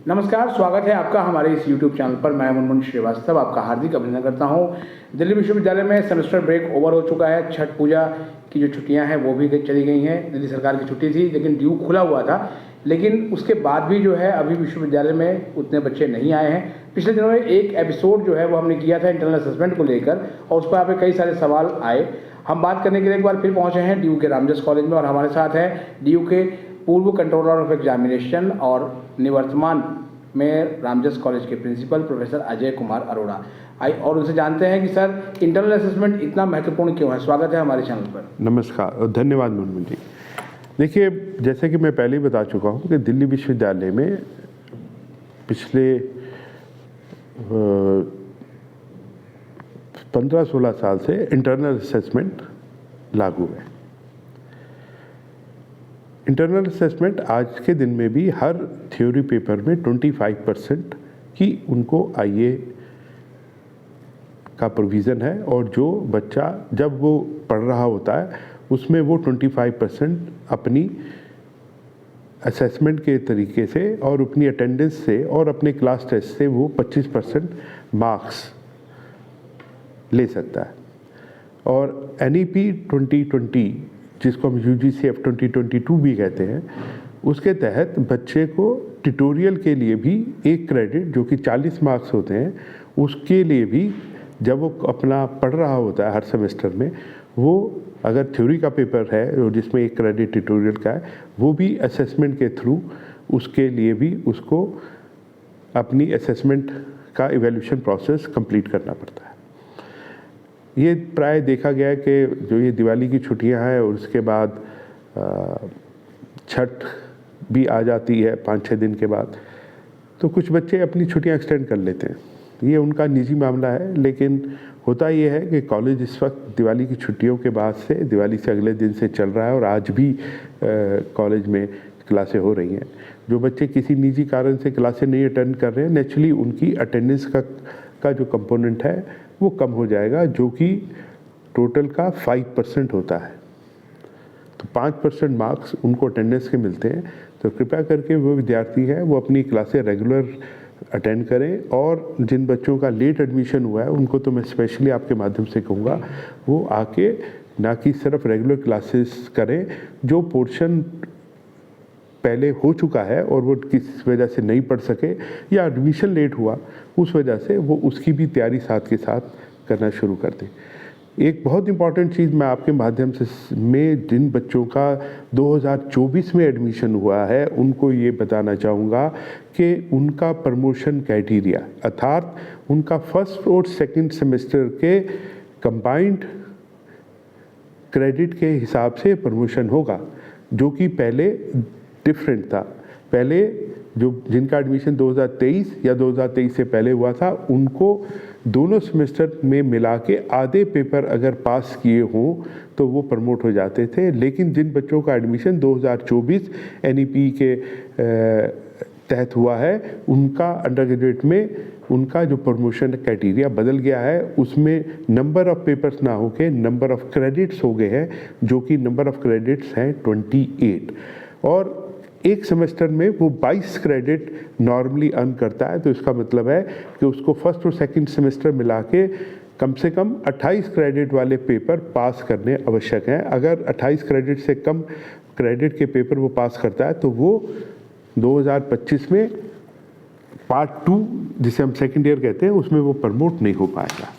नमस्कार, स्वागत है आपका हमारे इस YouTube चैनल पर। मैं मुनमुन श्रीवास्तव आपका हार्दिक अभिनंदन करता हूं। दिल्ली विश्वविद्यालय में सेमेस्टर ब्रेक ओवर हो चुका है। छठ पूजा की जो छुट्टियां हैं वो भी चली गई हैं। दिल्ली सरकार की छुट्टी थी लेकिन ड्यू खुला हुआ था, लेकिन उसके बाद भी जो है अभी विश्वविद्यालय में उतने बच्चे नहीं आए हैं। पिछले दिनों में एक एपिसोड जो है वो हमने किया था इंटरनल असेसमेंट को लेकर और उस पर यहाँ पे कई सारे सवाल आए। हम बात करने के लिए एक बार फिर पहुँचे हैं ड्यू के रामजस कॉलेज में और हमारे साथ हैं ड्यू के पूर्व कंट्रोलर ऑफ एग्जामिनेशन और निवर्तमान में रामजस कॉलेज के प्रिंसिपल प्रोफेसर अजय कुमार अरोड़ा। और उनसे जानते हैं कि सर इंटरनल असेसमेंट इतना महत्वपूर्ण क्यों है। स्वागत है हमारे चैनल पर। नमस्कार और धन्यवाद मुनमुन जी। देखिए, जैसे कि मैं पहले ही बता चुका हूँ कि दिल्ली विश्वविद्यालय में पिछले 15-16 साल से इंटरनल असेसमेंट लागू है। इंटरनल असेसमेंट आज के दिन में भी हर थ्योरी पेपर में 25% की उनको आईए का प्रोविज़न है और जो बच्चा जब वो पढ़ रहा होता है उसमें वो 25% अपनी असेसमेंट के तरीके से और अपनी अटेंडेंस से और अपने क्लास टेस्ट से वो 25% मार्क्स ले सकता है। और NEP 2020 जिसको हम UGCF 2022 भी कहते हैं, उसके तहत बच्चे को ट्यूटोरियल के लिए भी एक क्रेडिट जो कि 40 मार्क्स होते हैं, उसके लिए भी जब वो अपना पढ़ रहा होता है हर सेमेस्टर में, वो अगर थ्योरी का पेपर है जिसमें एक क्रेडिट ट्यूटोरियल का है, वो भी असेसमेंट के थ्रू उसके लिए भी उसको अपनी असेसमेंट का इवैल्यूएशन प्रोसेस कंप्लीट करना पड़ता है। ये प्राय देखा गया है कि जो ये दिवाली की छुट्टियां हैं और उसके बाद छठ भी आ जाती है 5-6 दिन के बाद, तो कुछ बच्चे अपनी छुट्टियां एक्सटेंड कर लेते हैं। ये उनका निजी मामला है, लेकिन होता ये है कि कॉलेज इस वक्त दिवाली की छुट्टियों के बाद से, दिवाली से अगले दिन से चल रहा है और आज भी कॉलेज में क्लासें हो रही हैं। जो बच्चे किसी निजी कारण से क्लासें नहीं अटेंड कर रहे हैं, नेचुरली उनकी अटेंडेंस का जो कंपोनेंट है वो कम हो जाएगा, जो कि टोटल का 5% होता है। तो 5% मार्क्स उनको अटेंडेंस के मिलते हैं। तो कृपया करके वो विद्यार्थी हैं वो अपनी क्लासें रेगुलर अटेंड करें। और जिन बच्चों का लेट एडमिशन हुआ है उनको तो मैं स्पेशली आपके माध्यम से कहूँगा वो आके ना कि सिर्फ रेगुलर क्लासेस करें, जो पोर्शन पहले हो चुका है और वो किस वजह से नहीं पढ़ सके या एडमिशन लेट हुआ उस वजह से, वो उसकी भी तैयारी साथ के साथ करना शुरू कर दें। एक बहुत इंपॉर्टेंट चीज़ मैं आपके माध्यम से में जिन बच्चों का 2024 में एडमिशन हुआ है उनको ये बताना चाहूँगा कि उनका प्रमोशन क्राइटेरिया, अर्थात उनका फर्स्ट और सेकंड सेमेस्टर के कंबाइंड क्रेडिट के हिसाब से प्रमोशन होगा, जो कि पहले डिफरेंट था। पहले जो जिनका एडमिशन 2023 या 2023 से पहले हुआ था, उनको दोनों सेमेस्टर में मिला के आधे पेपर अगर पास किए हों तो वो प्रमोट हो जाते थे। लेकिन जिन बच्चों का एडमिशन 2024 NEP के तहत हुआ है, उनका अंडर ग्रेजुएट में उनका जो प्रमोशन क्राइटेरिया बदल गया है। उसमें नंबर ऑफ़ पेपर्स ना होके नंबर ऑफ़ क्रेडिट्स हो गए हैं, जो कि नंबर ऑफ़ क्रेडिट्स हैं 28। और एक सेमेस्टर में वो 22 क्रेडिट नॉर्मली अर्न करता है। तो इसका मतलब है कि उसको फर्स्ट और सेकंड सेमेस्टर मिला के कम से कम 28 क्रेडिट वाले पेपर पास करने आवश्यक हैं। अगर 28 क्रेडिट से कम क्रेडिट के पेपर वो पास करता है तो वो 2025 में पार्ट 2 जिसे हम सेकेंड ईयर कहते हैं उसमें वो प्रमोट नहीं हो पाएगा।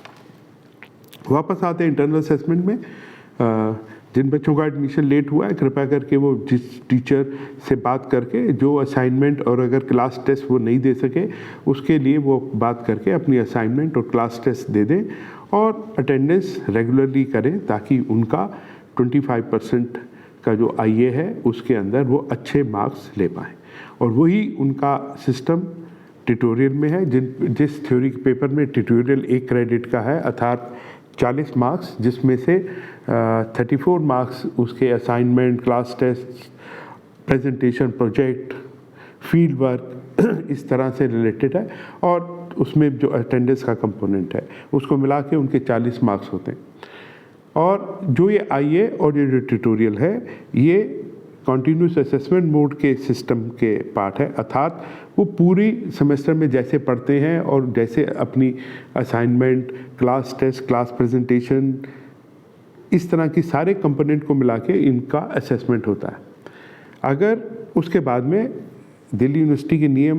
वापस आते हैं इंटरनल असेसमेंट में। जिन बच्चों का एडमिशन लेट हुआ है, कृपया करके वो जिस टीचर से बात करके जो असाइनमेंट और अगर क्लास टेस्ट वो नहीं दे सके उसके लिए वो बात करके अपनी असाइनमेंट और क्लास टेस्ट दे दें और अटेंडेंस रेगुलरली करें, ताकि उनका 25% का जो आईए है उसके अंदर वो अच्छे मार्क्स ले पाएँ। और वही उनका सिस्टम ट्यूटोरियल में है। जिस थ्योरी के पेपर में ट्यूटोरियल एक क्रेडिट का है, अर्थात 40 मार्क्स, जिसमें से 34 मार्क्स उसके assignment, class test, presentation, project, field work इस तरह से रिलेटेड है। और उसमें जो अटेंडेंस का कंपोनेंट है उसको मिला के उनके 40 मार्क्स होते हैं। और जो ये आईए और ये जो ट्यूटोरियल है, ये कॉन्टीन्यूस असेसमेंट मोड के सिस्टम के पार्ट है, अर्थात वो पूरी सेमेस्टर में जैसे पढ़ते हैं और जैसे अपनी assignment, class test, class presentation, इस तरह की सारे कंपोनेंट को मिला के इनका असेसमेंट होता है। अगर उसके बाद में दिल्ली यूनिवर्सिटी के नियम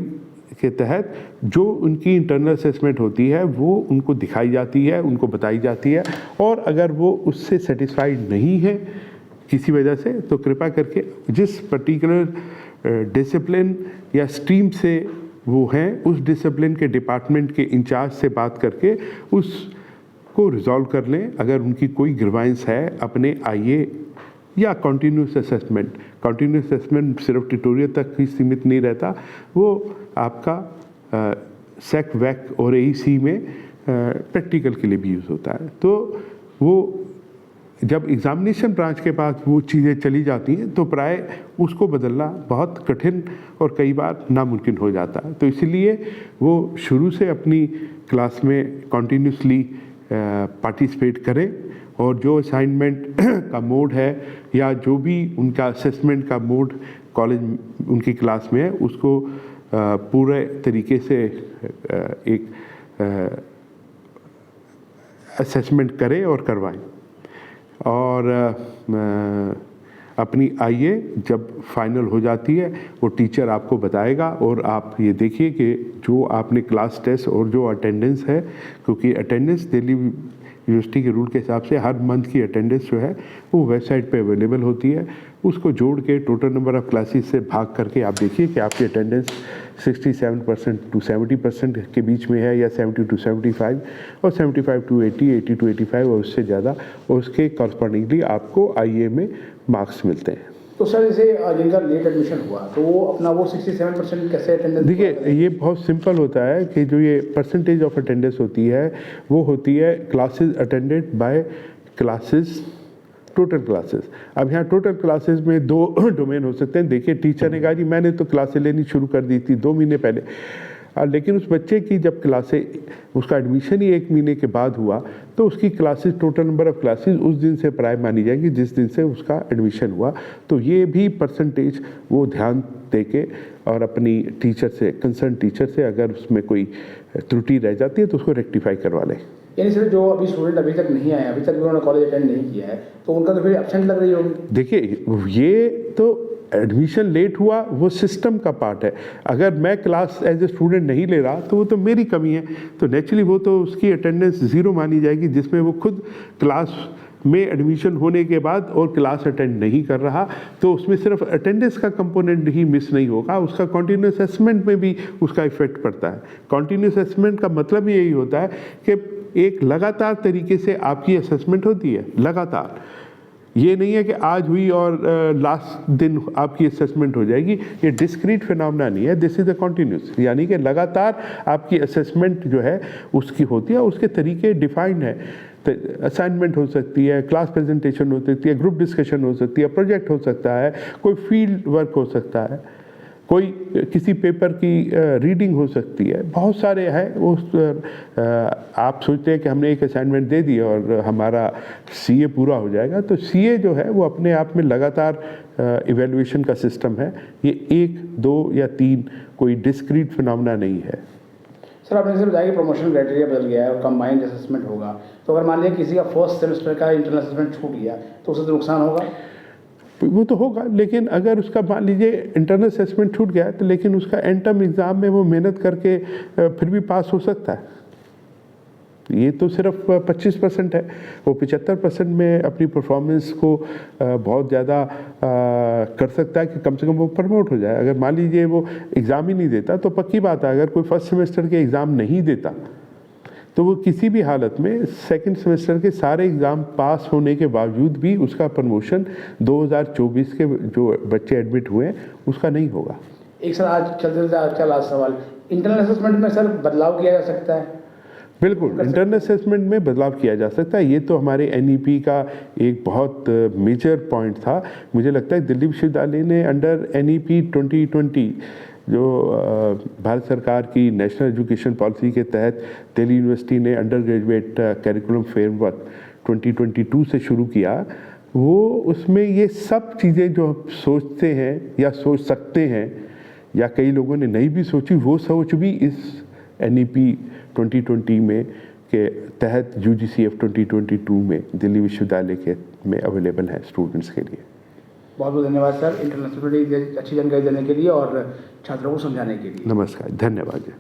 के तहत जो उनकी इंटरनल असेसमेंट होती है वो उनको दिखाई जाती है, उनको बताई जाती है, और अगर वो उससे सेटिस्फाइड नहीं है किसी वजह से तो कृपया करके जिस पर्टिकुलर डिसिप्लिन या स्ट्रीम से वो हैं उस डिसिप्लिन के डिपार्टमेंट के इंचार्ज से बात करके उसको रिजॉल्व कर लें। अगर उनकी कोई ग्रीवांस है अपने आईए या कॉन्टीन्यूस असेसमेंट, कॉन्टीन्यूस असेसमेंट सिर्फ ट्यूटोरियल तक ही सीमित नहीं रहता, वो आपका सेक वैक और एईसी में प्रैक्टिकल के लिए भी यूज़ होता है। तो वो जब एग्ज़ामिनेशन ब्रांच के पास वो चीज़ें चली जाती हैं तो प्राय उसको बदलना बहुत कठिन और कई बार नामुमकिन हो जाता है। तो इसलिए वो शुरू से अपनी क्लास में कॉन्टीन्यूसली पार्टिसिपेट करें और जो असाइनमेंट का मोड है या जो भी उनका असेसमेंट का मोड कॉलेज उनकी क्लास में है उसको पूरे तरीके से एक असेसमेंट करें और करवाएं। और अपनी आईए जब फाइनल हो जाती है वो टीचर आपको बताएगा, और आप ये देखिए कि जो आपने क्लास टेस्ट और जो अटेंडेंस है, क्योंकि अटेंडेंस दिल्ली यूनिवर्सिटी के रूल के हिसाब से हर मंथ की अटेंडेंस जो है वो वेबसाइट पे अवेलेबल होती है, उसको जोड़ के टोटल नंबर ऑफ़ क्लासेस से भाग करके आप देखिए कि आपकी अटेंडेंस 67% to 70% के बीच में है या 70 to 75 और 75 to 80, 80 to 85 और उससे ज़्यादा, और उसके कॉरस्पॉन्डिंगली आपको आईए में मार्क्स मिलते हैं। तो सर जैसे जिनका लेट एडमिशन हुआ तो वो अपना वो 67% कैसे अटेंडेंस? देखिए ये बहुत सिंपल होता है कि जो ये परसेंटेज ऑफ अटेंडेंस होती है वो होती है classes attended by classes, total classes. अब यहाँ टोटल क्लासेस में दो डोमेन हो सकते हैं। देखिए टीचर ने कहा जी मैंने तो क्लासेस लेनी शुरू कर दी थी 2 महीने पहले, लेकिन उस बच्चे की जब क्लासें उसका एडमिशन ही 1 महीने के बाद हुआ तो उसकी classes, total number of classes उस दिन से प्राय मानी जाएगी जिस दिन से उसका एडमिशन हुआ। तो ये भी परसेंटेज वो ध्यान दे के और अपनी टीचर से, कंसर्न टीचर से अगर उसमें कोई त्रुटि रह जाती है तो उसको रेक्टिफाई करवा लें। यानी सर जो अभी स्टूडेंट अभी तक नहीं आए, अभी तक भी उन्होंने कॉलेज अटेंड नहीं किया है तो उनका तो फिर एब्सेंट लग रही होगी? देखिए ये तो एडमिशन लेट हुआ वो सिस्टम का पार्ट है। अगर मैं क्लास एज ए स्टूडेंट नहीं ले रहा तो वो तो मेरी कमी है, तो नेचुरली वो तो उसकी अटेंडेंस ज़ीरो मानी जाएगी जिसमें वो खुद क्लास में एडमिशन होने के बाद और क्लास अटेंड नहीं कर रहा, तो उसमें सिर्फ अटेंडेंस का कंपोनेंट ही मिस नहीं होगा, उसका कॉन्टीन्यूस असेसमेंट में भी उसका इफेक्ट पड़ता है। कॉन्टीन्यूस असेसमेंट का मतलब यही होता है कि एक लगातार तरीके से आपकी असेसमेंट होती है, लगातार। ये नहीं है कि आज हुई और लास्ट दिन आपकी असेसमेंट हो जाएगी, ये डिस्क्रीट फिनोमेना नहीं है, दिस इज़ अ कॉन्टीन्यूस, यानी कि लगातार आपकी असेसमेंट जो है उसकी होती है, उसके तरीके डिफाइंड है। तो असाइनमेंट हो सकती है, क्लास प्रेजेंटेशन हो सकती है, ग्रुप डिस्कशन हो सकती है, प्रोजेक्ट हो सकता है, कोई फील्ड वर्क हो सकता है, कोई किसी पेपर की रीडिंग हो सकती है, बहुत सारे हैं। वो आप सोचते हैं कि हमने एक असाइनमेंट दे दी और हमारा सीए पूरा हो जाएगा, तो सीए जो है वो अपने आप में लगातार इवैल्यूएशन का सिस्टम है, ये 1, 2 या 3 कोई डिस्क्रीट फिनोमेना नहीं है। सर आपने जैसे बताया कि प्रमोशन क्राइटेरिया बदल गया है और कंबाइंड असेसमेंट होगा, तो अगर मान लिया किसी का फर्स्ट सेमेस्टर का इंटरनल असेसमेंट छूट गया तो उससे तो नुकसान होगा? वो तो होगा, लेकिन अगर उसका मान लीजिए इंटरनल असेसमेंट छूट गया तो लेकिन उसका एंड टर्म एग्ज़ाम में वो मेहनत करके फिर भी पास हो सकता है। ये तो सिर्फ 25% है, वो 75% में अपनी परफॉर्मेंस को बहुत ज़्यादा कर सकता है कि कम से कम वो प्रमोट हो जाए। अगर मान लीजिए वो एग्ज़ाम ही नहीं देता तो पक्की बात है, अगर कोई फर्स्ट सेमेस्टर के एग्ज़ाम नहीं देता तो वो किसी भी हालत में सेकंड सेमेस्टर के सारे एग्ज़ाम पास होने के बावजूद भी उसका प्रमोशन 2024 के जो बच्चे एडमिट हुए हैं उसका नहीं होगा। एक सर आज चलते चलते लास्ट सवाल, इंटरनल असेसमेंट में सर बदलाव किया जा सकता है? बिल्कुल, इंटरनल असेसमेंट में बदलाव किया जा सकता है। ये तो हमारे एनईपी का एक बहुत मेजर पॉइंट था। मुझे लगता है दिल्ली विश्वविद्यालय ने अंडर एनईपी 2020 जो भारत सरकार की नेशनल एजुकेशन पॉलिसी के तहत दिल्ली यूनिवर्सिटी ने अंडर ग्रेजुएट करिकुलम फ्रेमवर्क 2022 से शुरू किया, वो उसमें ये सब चीज़ें जो आप सोचते हैं या सोच सकते हैं या कई लोगों ने नहीं भी सोची, वो सोच भी इस NEP 2020 में के तहत UGCF 2022 में दिल्ली विश्वविद्यालय के में अवेलेबल है स्टूडेंट्स के लिए। बहुत बहुत धन्यवाद सर, इंटरनेशनल अच्छी जानकारी देने के लिए और छात्रों को समझाने के लिए। नमस्कार, धन्यवाद जी।